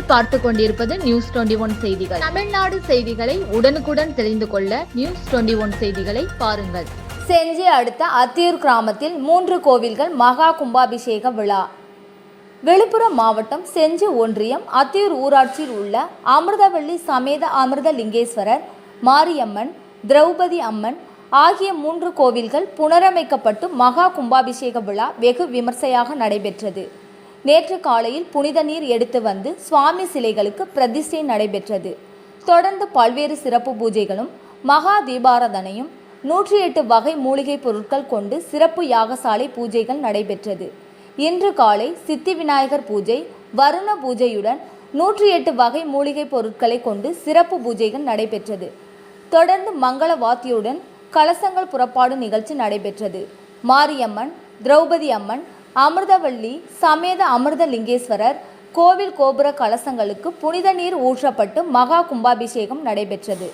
நீங்கள் பார்த்து கொண்டிருப்பது நியூஸ் 21 செய்திகள். தமிழ்நாடு செய்திகளை உடனுக்குடன் தெரிந்து கொள்ள நியூஸ் 21 செய்திகளை பாருங்கள். செஞ்சி அடுத்த அத்தியூர் கிராமத்தில் 3 கோவில்கள் மகா கும்பாபிஷேக விழா. விழுப்புரம் மாவட்டம் செஞ்சி ஒன்றியம் அத்தியூர் ஊராட்சியில் உள்ள அமிர்தவள்ளி சமேத அமிர்தலிங்கேஸ்வரர், மாரியம்மன், திரௌபதி அம்மன் ஆகிய 3 கோவில்கள் புனரமைக்கப்பட்டு மகா கும்பாபிஷேக விழா வெகு விமர்சையாக நடைபெற்றது. நேற்று காலையில் புனித நீர் எடுத்து வந்து சுவாமி சிலைகளுக்கு பிரதிஷ்டை நடைபெற்றது. தொடர்ந்து பல்வேறு சிறப்பு பூஜைகளும் மகா தீபாராதனையும் 108 வகை மூலிகை பொருட்கள் கொண்டு சிறப்பு யாகசாலை பூஜைகள் நடைபெற்றது. இன்று காலை சித்தி விநாயகர் பூஜை, வருண பூஜையுடன் 108 வகை மூலிகை பொருட்களை கொண்டு சிறப்பு பூஜைகள் நடைபெற்றது. தொடர்ந்து மங்கள வாத்தியுடன் கலசங்கள் புறப்பாடு நிகழ்ச்சி நடைபெற்றது. மாரியம்மன், திரௌபதி அம்மன், அமிர்தவள்ளி சமேத அமிர்தலிங்கேஸ்வரர் கோவில் கோபுர கலசங்களுக்கு புனித நீர் ஊற்றப்பட்டு மகா கும்பாபிஷேகம் நடைபெற்றது.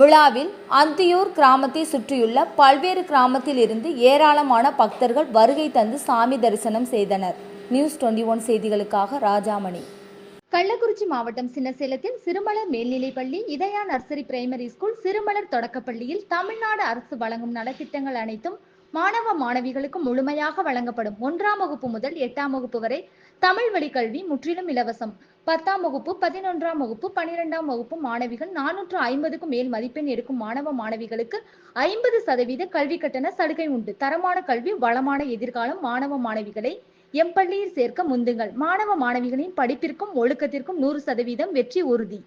விழாவில் அந்தியூர் கிராமத்தை சுற்றியுள்ள பல்வேறு கிராமத்தில் இருந்து ஏராளமான பக்தர்கள் வருகை தந்து சாமி தரிசனம் செய்தனர். நியூஸ் 21 செய்திகளுக்காக ராஜாமணி. கள்ளக்குறிச்சி மாவட்டம் சின்னசேலத்தில் சிறுமலர் மேல்நிலைப்பள்ளி, இதயா நர்சரி பிரைமரி ஸ்கூல், சிறுமலர் தொடக்கப்பள்ளியில் தமிழ்நாடு அரசு வழங்கும் நலத்திட்டங்கள் அனைத்தும் மாணவ மாணவிகளுக்கு முழுமையாக வழங்கப்படும். 1ஆம் வகுப்பு முதல் 8ஆம் வகுப்பு வரை தமிழ் வழி கல்வி முற்றிலும் இலவசம். 10ஆம் வகுப்பு, 11ஆம் வகுப்பு, 12ஆம் வகுப்பு மாணவிகள் 450க்கும் மேல் மதிப்பெண் எடுக்கும் மாணவ மாணவிகளுக்கு 50% கல்வி கட்டண சலுகை உண்டு. தரமான கல்வி, வளமான எதிர்காலம். மாணவ மாணவிகளை எம் பள்ளியில் சேர்க்க முந்துங்கள். மாணவ மாணவிகளின் படிப்பிற்கும் ஒழுக்கத்திற்கும் 100% வெற்றி உறுதி.